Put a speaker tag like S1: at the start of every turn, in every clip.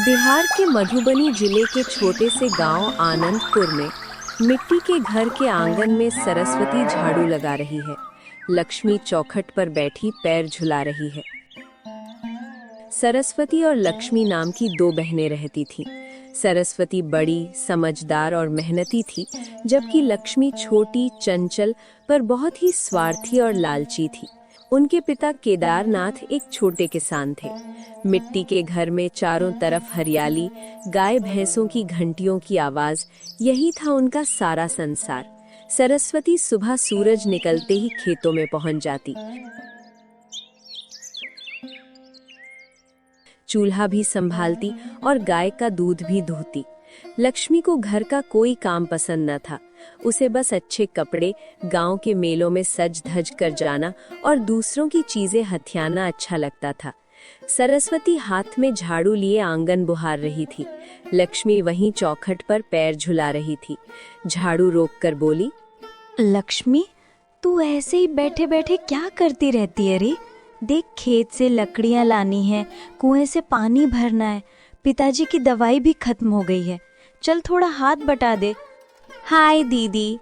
S1: बिहार के मधुबनी जिले के छोटे से गांव आनंदपुर में मिट्टी के घर के आंगन में सरस्वती झाड़ू लगा रही है। लक्ष्मी चौखट पर बैठी पैर झुला रही है। सरस्वती और लक्ष्मी नाम की दो बहनें रहती थीं। सरस्वती बड़ी, समझदार और मेहनती थी, जबकि लक्ष्मी छोटी, चंचल पर बहुत ही स्वार्थी और लालची थी। उनके पिता केदारनाथ एक छोटे किसान थे। मिट्टी के घर में चारों तरफ हरियाली, गाय भैंसों की घंटियों की आवाज, यही था उनका सारा संसार। सरस्वती सुबह सूरज निकलते ही खेतों में पहुंच जाती। चूल्हा भी संभालती और गाय का दूध भी दूहती। लक्ष्मी को घर का कोई काम पसंद न था। उसे बस अच्छे कपड़े, गांव के मेलों में सज धज कर जाना और दूसरों की चीजें हथियाना अच्छा लगता था। सरस्वती हाथ में झाड़ू लिए आंगन बुहार रही थी। लक्ष्मी वहीं चौखट पर पैर झुला रही थी। झाड़ू रोककर बोली,
S2: लक्ष्मी, तू ऐसे ही बैठे बैठे क्या करती रहती है रे? देख, खेत से लकड़ियां लानी है, कुएं से पानी भरना है, पिताजी की दवाई भी खत्म हो गई है। चल थोड़ा हाथ बटा दे।
S1: हाय दीदी,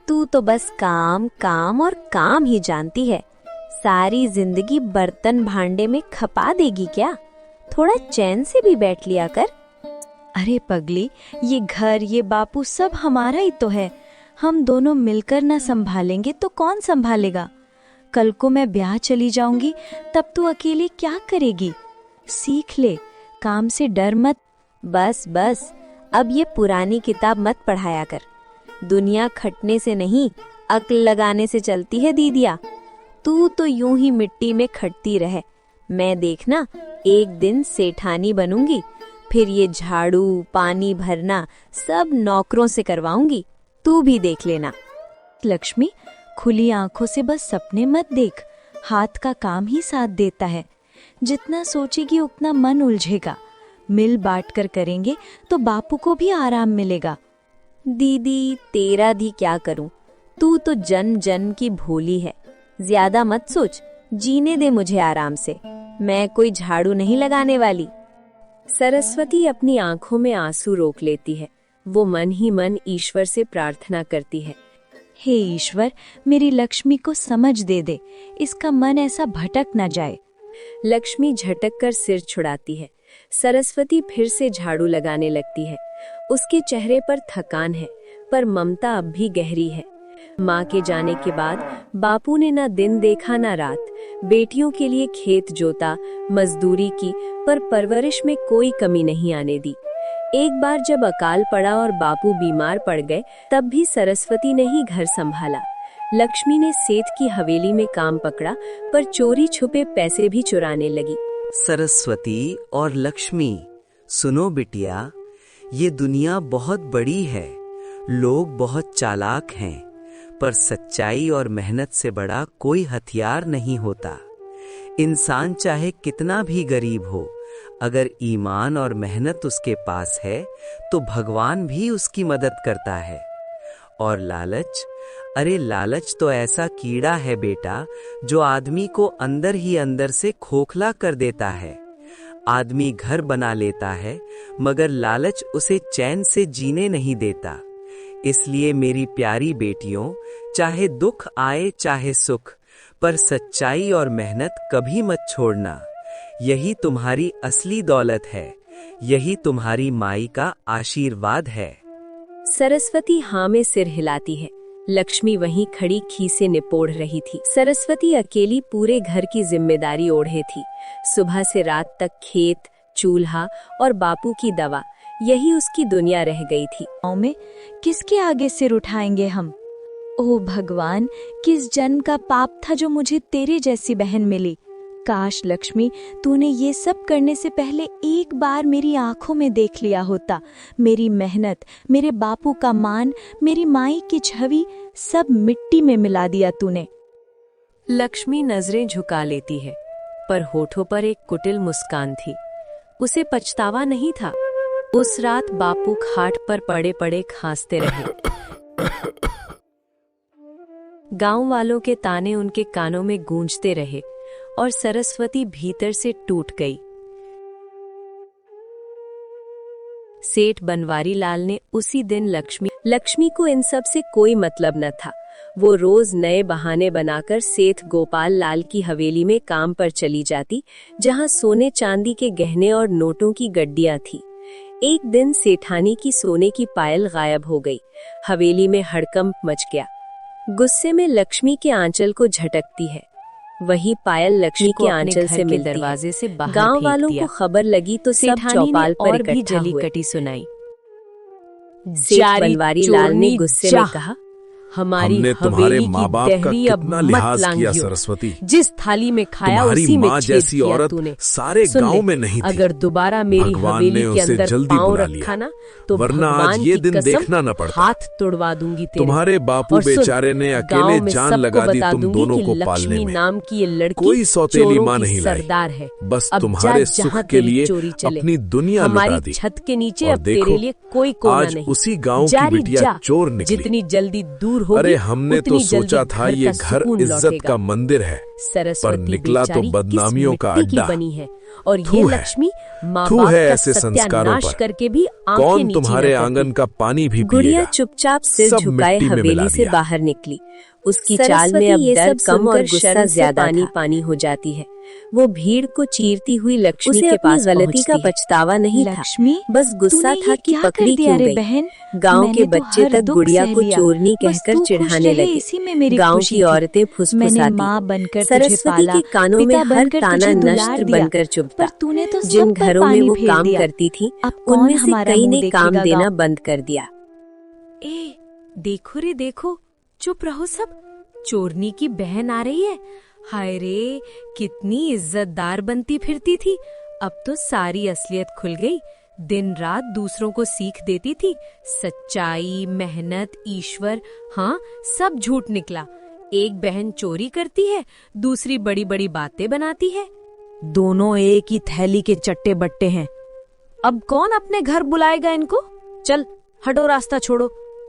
S1: तू तो बस काम काम और काम ही जानती है। सारी जिंदगी बर्तन भांडे में खपा देगी क्या? थोड़ा चैन से भी बैठ लिया कर।
S2: अरे पगली, ये घर, ये बापू सब हमारा ही तो है। हम दोनों मिलकर ना संभालेंगे तो कौन संभालेगा? कल को मैं ब्याह चली जाऊंगी, तब तू अकेले क्या करेगी? सीख ले, काम से डर मत।
S1: बस बस, अब ये पुरानी किताब मत पढ़ाया कर। दुनिया खटने से नहीं, अक्ल लगाने से चलती है दीदिया। तू तो यूं ही मिट्टी में खटती रहे। मैं देखना, एक दिन सेठानी बनूंगी, फिर ये झाड़ू, पानी भरना सब नौकरों से करवाऊंगी। तू भी देख लेना।
S2: लक्ष्मी, खुली आंखों से बस सपने मत देख। हाथ का काम ही साथ देता है। जितना सोचेगी उतना मन उलझेगा। मिल बांट कर करेंगे तो बापू को भी आराम मिलेगा।
S1: दीदी, तेरा भी क्या करूं? तू तो जन्म जन्म की भोली है। ज्यादा मत सोच, जीने दे मुझे आराम से। मैं कोई झाड़ू नहीं लगाने वाली। सरस्वती अपनी आंखों में आंसू रोक लेती है। वो मन ही मन ईश्वर से प्रार्थना करती है,
S2: हे ईश्वर, मेरी लक्ष्मी को समझ दे दे, इसका मन ऐसा भटक न जाए।
S1: लक्ष्मी झटक कर सिर छुड़ाती है। सरस्वती फिर से झाड़ू लगाने लगती है। उसके चेहरे पर थकान है, पर ममता अब भी गहरी है। माँ के जाने के बाद बापू ने ना दिन देखा ना रात। बेटियों के लिए खेत जोता, मजदूरी की, पर परवरिश में कोई कमी नहीं आने दी। एक बार जब अकाल पड़ा और बापू बीमार पड़ गए, तब भी सरस्वती ने ही घर संभाला। लक्ष्मी ने सेठ की हवेली में काम पकड़ा, पर चोरी छुपे पैसे भी चुराने लगी।
S3: सरस्वती और लक्ष्मी, सुनो बिटिया, ये दुनिया बहुत बड़ी है। लोग बहुत चालाक हैं, पर सच्चाई और मेहनत से बड़ा कोई हथियार नहीं होता। इंसान चाहे कितना भी गरीब हो, अगर ईमान और मेहनत उसके पास है तो भगवान भी उसकी मदद करता है। और लालच, अरे लालच तो ऐसा कीड़ा है बेटा, जो आदमी को अंदर ही अंदर से खोखला कर देता है। आदमी घर बना लेता है, मगर लालच उसे चैन से जीने नहीं देता। इसलिए मेरी प्यारी बेटियों, चाहे दुख आए चाहे सुख, पर सच्चाई और मेहनत कभी मत छोड़ना। यही तुम्हारी असली दौलत है। यही तुम्हारी माई का आशीर्वाद है।
S1: सरस्वती हाँ में सिर हिलाती है। लक्ष्मी वहीं खड़ी खीसे निपोड़ रही थी। सरस्वती अकेली पूरे घर की जिम्मेदारी ओढ़े थी। सुबह से रात तक खेत, चूल्हा और बापू की दवा, यही उसकी दुनिया रह गई थी।
S2: गाँव में किसके आगे सिर उठाएंगे हम? ओ भगवान, किस जन्म का पाप था जो मुझे तेरे जैसी बहन मिली। काश लक्ष्मी, तूने ये सब करने से पहले एक बार मेरी आंखों में देख लिया होता। मेरी मेहनत, मेरे बापू का मान, मेरी माई की छवि, सब मिट्टी में मिला दिया तूने।
S1: लक्ष्मी नजरें झुका लेती है, पर होठों पर एक कुटिल मुस्कान थी। उसे पछतावा नहीं था। उस रात बापू खाट पर पड़े पड़े खांसते रहे। गांव वालों के ताने उनके कानों में गूंजते रहे और सरस्वती भीतर से टूट गई। सेठ बनवारी लाल ने उसी दिन लक्ष्मी को इन सब से कोई मतलब न था। वो रोज नए बहाने बनाकर सेठ गोपाल लाल की हवेली में काम पर चली जाती, जहां सोने चांदी के गहने और नोटों की गड्डियां थी। एक दिन सेठानी की सोने की पायल गायब हो गई। हवेली में हड़कंप मच गया। गुस्से में लक्ष्मी के आंचल को झटकती है। वही पायल लक्ष्मी के आंचल से मिलती दरवाजे से बाहर गांव वालों को खबर लगी तो सब चौपाल पर भी जली कटी सुनाई। सेठ बनवारी लाल ने गुस्से में कहा,
S4: हमने तुम्हारे माँ बाप का कितना लिहाज किया सरस्वती।
S1: जिस थाली में खाया उसी में छेद
S4: जैसी
S1: किया
S4: औरत
S1: तूने।
S4: सारे गांव में नहीं थी।
S1: अगर दोबारा मेरी हवेली के अंदर पांव रखा ना तो
S4: वरना आज ये दिन देखना न पड़ता।
S1: हाथ तोड़वा दूंगी तेरे।
S4: तुम्हारे बापू बेचारे ने अकेले जान लगा दी तुम दोनों को पालने में।
S1: नाम की ये लड़की
S4: कोई सौतेली माँ नहीं लाई,
S1: सरदार है।
S4: बस तुम्हारे सुख के लिए अपनी दुनिया लुटा दी।
S1: छत के नीचे अब तेरे लिए कोई कोना नहीं।
S4: आज उसी गाँव की बिटिया चोर निकली।
S1: जितनी जल्दी दूर होगी,
S4: अरे हमने तो सोचा था ये घर इज्जत का मंदिर है, पर निकला तो बदनामियों का अड्डा
S1: बनी है। और ये लक्ष्मी माँ बाप
S4: है
S1: का
S4: ऐसे संस्कारों पर।
S1: करके भी
S4: कौन तुम्हारे आंगन का पानी भी
S1: गुड़िया चुपचाप सिर झुकाए हवेली से बाहर निकली। उसकी चाल में अब डर कम और गुस्सा ज्यादा पानी हो जाती है। वो भीड़ को चीरती हुई लक्ष्मी के पास गलती का पछतावा नहीं था, बस गुस्सा था कि पकड़ी क्यों गई।
S2: बहन,
S1: गांव के बच्चे तक गुड़िया को चोरनी कहकर चिढ़ाने लगे। गांव की औरतें फुसफुसाती। सरस्वती के कानों में हर ताना नष्ट बनकर चुभता। जिन घरों में वो काम करती थी उनमें से कई ने काम देना बंद कर दिया।
S5: ए, देखो रे देखो, चुप रहो सब, चोरनी की बहन आ रही है। हाय रे, कितनी इज्जतदार बनती फिरती थी, अब तो सारी असलियत खुल गई। दिन रात दूसरों को सीख देती थी, सच्चाई, मेहनत, ईश्वर, हाँ सब झूठ निकला। एक बहन चोरी करती है, दूसरी बड़ी बड़ी बातें बनाती है।
S6: दोनों एक ही थैली के चट्टे बट्टे हैं। अब कौन अपने घर बुलाएगा इनको? चल हटो, रास्ता छोड़ो,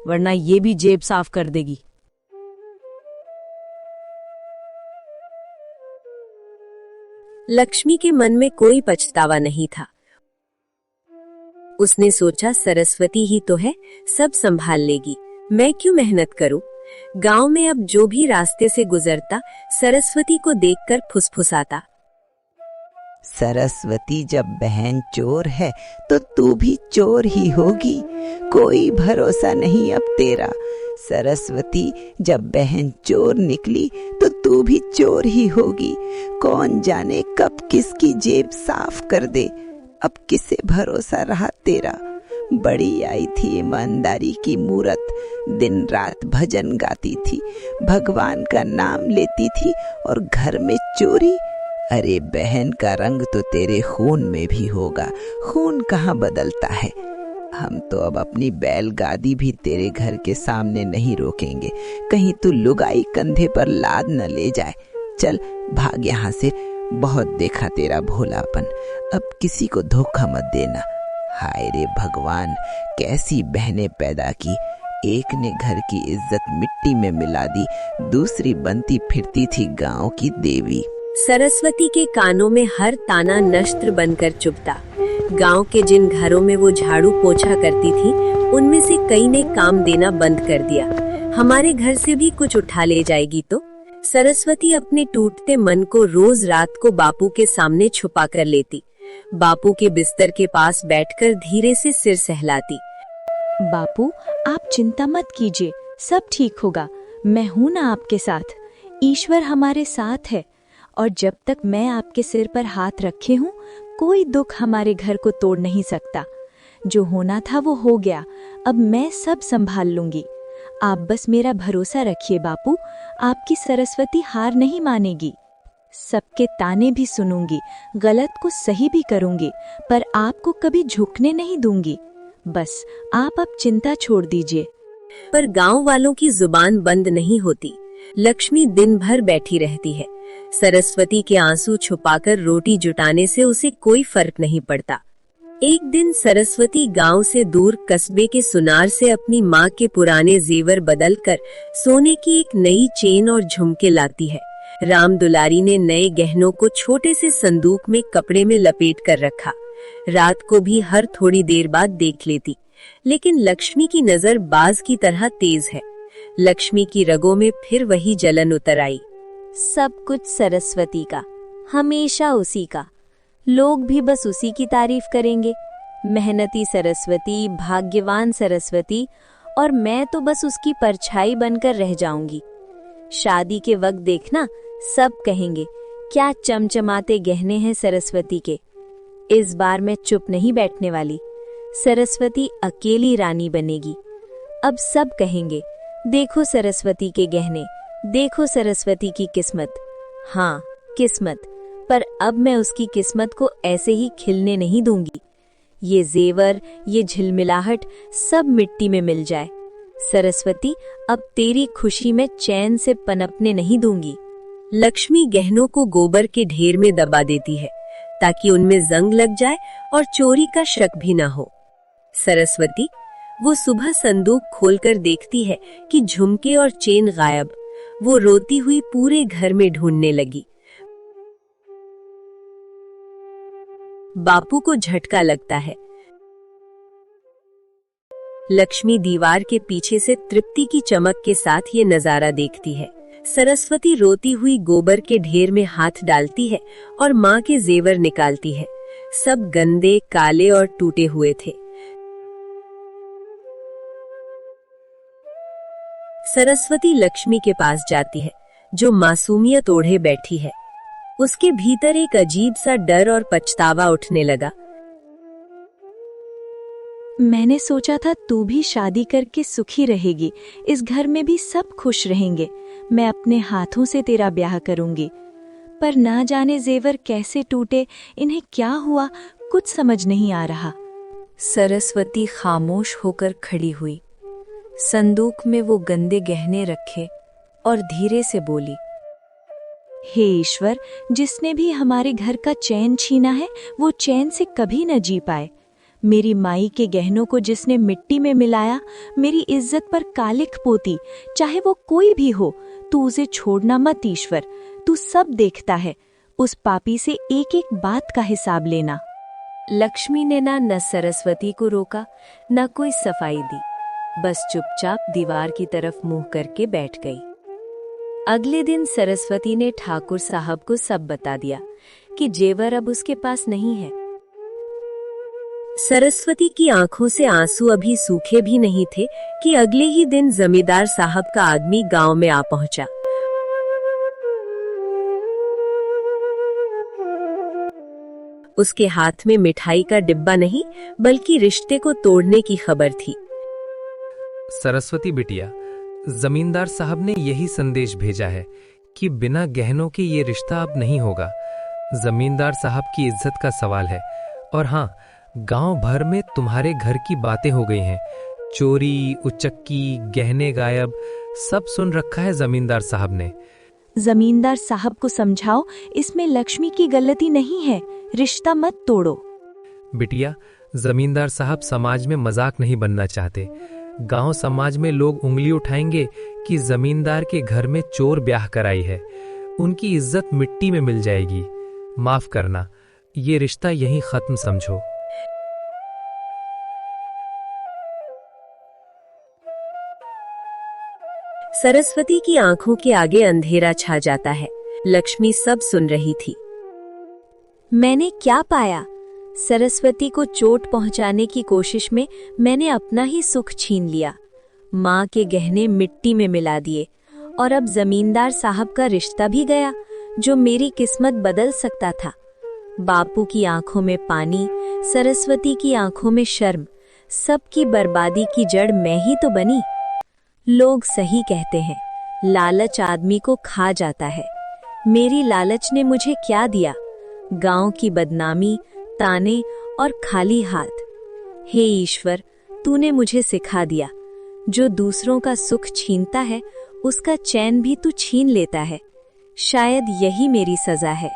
S6: वरना ये भी जेब साफ कर देगी।
S1: लक्ष्मी के मन में कोई पछतावा नहीं था। उसने सोचा सरस्वती ही तो है, सब संभाल लेगी, मैं क्यों मेहनत करूं। गांव में अब जो भी रास्ते से गुजरता सरस्वती को देखकर फुसफुसाता।
S7: सरस्वती जब बहन चोर है तो तू भी चोर ही होगी, कोई भरोसा नहीं अब तेरा। सरस्वती जब बहन चोर निकली तो तू भी चोर ही होगी, कौन जाने कब किसकी जेब साफ कर दे, अब किसे भरोसा रहा तेरा। बड़ी आई थी ईमानदारी की मूरत, दिन रात भजन गाती थी, भगवान का नाम लेती थी और घर में चोरी। अरे बहन का रंग तो तेरे खून में भी होगा, खून कहाँ बदलता है। हम तो अब अपनी बैलगादी भी तेरे घर के सामने नहीं रोकेंगे, कहीं तू लुगाई कंधे पर लाद न ले जाए। चल भाग यहाँ से, बहुत देखा तेरा भोलापन, अब किसी को धोखा मत देना। हाय रे भगवान, कैसी बहनें पैदा की, एक ने घर की इज्जत मिट्टी में मिला दी, दूसरी बनती फिरती थी गांव की देवी।
S1: सरस्वती के कानों में हर ताना नष्ट बनकर चुभता। गांव के जिन घरों में वो झाड़ू पोछा करती थी उनमें से कई ने काम देना बंद कर दिया। हमारे घर से भी कुछ उठा ले जाएगी तो। सरस्वती अपने टूटते मन को रोज रात को बापू के सामने छुपा कर लेती। बापू के बिस्तर के पास बैठकर धीरे से सिर सहलाती।
S2: बापू, आप चिंता मत कीजिए, सब ठीक होगा, मैं हूँ ना आपके साथ। ईश्वर हमारे साथ है और जब तक मैं आपके सिर पर हाथ रखे हूँ कोई दुख हमारे घर को तोड़ नहीं सकता। जो होना था वो हो गया, अब मैं सब संभाल लूंगी। आप बस मेरा भरोसा रखिए बापू, आपकी सरस्वती हार नहीं मानेगी। सबके ताने भी सुनूंगी, गलत को सही भी करूंगी, पर आपको कभी झुकने नहीं दूंगी। बस आप अब चिंता छोड़ दीजिए।
S1: पर गांव वालों की जुबान बंद नहीं होती। लक्ष्मी दिन भर बैठी रहती है। सरस्वती के आंसू छुपाकर रोटी जुटाने से उसे कोई फर्क नहीं पड़ता। एक दिन सरस्वती गांव से दूर कस्बे के सुनार से अपनी माँ के पुराने जेवर बदलकर सोने की एक नई चेन और झुमके लाती है। राम दुलारी ने नए गहनों को छोटे से संदूक में कपड़े में लपेट कर रखा। रात को भी हर थोड़ी देर बाद देख लेती, लेकिन लक्ष्मी की नजर बाज की तरह तेज है। लक्ष्मी की रगों में फिर वही जलन उतर आई।
S2: सब कुछ सरस्वती का, हमेशा उसी का। लोग भी बस उसी की तारीफ करेंगे। मेहनती सरस्वती, भाग्यवान सरस्वती, और मैं तो बस उसकी परछाई बनकर रह जाऊंगी। शादी के वक्त देखना, सब कहेंगे क्या चमचमाते गहने हैं सरस्वती के। इस बार मैं चुप नहीं बैठने वाली। सरस्वती अकेली रानी बनेगी। अब सब कहेंगे देखो सरस्वती के गहने, देखो सरस्वती की किस्मत। हाँ, किस्मत, पर अब मैं उसकी किस्मत को ऐसे ही खिलने नहीं दूंगी। ये जेवर, ये झिलमिलाहट सब मिट्टी में मिल जाए। सरस्वती, अब तेरी खुशी में चैन से पनपने नहीं दूंगी।
S1: लक्ष्मी गहनों को गोबर के ढेर में दबा देती है ताकि उनमें जंग लग जाए और चोरी का शक भी ना हो। सरस्वती, वो सुबह संदूक खोलकर देखती है कि झुमके और चेन गायब। वो रोती हुई पूरे घर में ढूंढने लगी। बापू को झटका लगता है। लक्ष्मी दीवार के पीछे से तृप्ति की चमक के साथ ये नजारा देखती है। सरस्वती रोती हुई गोबर के ढेर में हाथ डालती है और माँ के जेवर निकालती है। सब गंदे, काले और टूटे हुए थे। सरस्वती लक्ष्मी के पास जाती है, जो मासूमियत ओढ़े बैठी है। उसके भीतर एक अजीब सा डर और पछतावा उठने लगा।
S2: मैंने सोचा था तू भी शादी करके सुखी रहेगी, इस घर में भी सब खुश रहेंगे। मैं अपने हाथों से तेरा ब्याह करूंगी। पर ना जाने जेवर कैसे टूटे, इन्हें क्या हुआ, कुछ समझ नहीं आ रहा।
S5: सरस्वती खामोश होकर खड़ी हुई। संदूक में वो गंदे गहने रखे और धीरे से बोली,
S2: हे ईश्वर, जिसने भी हमारे घर का चैन छीना है, वो चैन से कभी न जी पाए। मेरी माई के गहनों को जिसने मिट्टी में मिलाया, मेरी इज्जत पर कालिख पोती, चाहे वो कोई भी हो, तू उसे छोड़ना मत ईश्वर। तू सब देखता है, उस पापी से एक एक बात का हिसाब लेना।
S5: लक्ष्मी ने न सरस्वती को रोका, न कोई सफाई दी, बस चुपचाप दीवार की तरफ मुंह करके बैठ गई। अगले दिन सरस्वती ने ठाकुर साहब को सब बता दिया कि जेवर अब उसके पास नहीं है।
S1: सरस्वती की आंखों से आंसू अभी सूखे भी नहीं थे कि अगले ही दिन जमींदार साहब का आदमी गांव में आ पहुंचा। उसके हाथ में मिठाई का डिब्बा नहीं, बल्कि रिश्ते को तोड़ने की खबर थी।
S8: सरस्वती बिटिया, जमींदार साहब ने यही संदेश भेजा है कि बिना गहनों के ये रिश्ता अब नहीं होगा। जमींदार साहब की इज्जत का सवाल है। और हाँ, गांव भर में तुम्हारे घर की बातें हो गई हैं। चोरी, उचक्की, गहने गायब, सब सुन रखा है जमींदार साहब ने।
S2: जमींदार साहब को समझाओ, इसमें लक्ष्मी की गलती नहीं है। रिश्ता मत तोड़ो।
S8: बिटिया, जमींदार साहब समाज में मजाक नहीं बनना चाहते। गांव समाज में लोग उंगली उठाएंगे कि जमींदार के घर में चोर ब्याह कराई है। उनकी इज्जत मिट्टी में मिल जाएगी। माफ करना, ये रिश्ता यहीं खत्म समझो।
S1: सरस्वती की आंखों के आगे अंधेरा छा जाता है। लक्ष्मी सब सुन रही थी।
S2: मैंने क्या पाया? सरस्वती को चोट पहुंचाने की कोशिश में मैंने अपना ही सुख छीन लिया। माँ के गहने मिट्टी में मिला दिए और अब जमींदार साहब का रिश्ता भी गया, जो मेरी किस्मत बदल सकता था। बापू की आंखों में पानी, सरस्वती की आंखों में शर्म, सबकी बर्बादी की जड़ मैं ही तो बनी। लोग सही कहते हैं, लालच आदमी को खा जाता है। मेरी लालच ने मुझे क्या दिया? गांव की बदनामी, ताने और खाली हाथ। हे ईश्वर, तूने मुझे सिखा दिया, जो दूसरों का सुख छीनता है, उसका चैन भी तू छीन लेता है। शायद यही मेरी सजा है।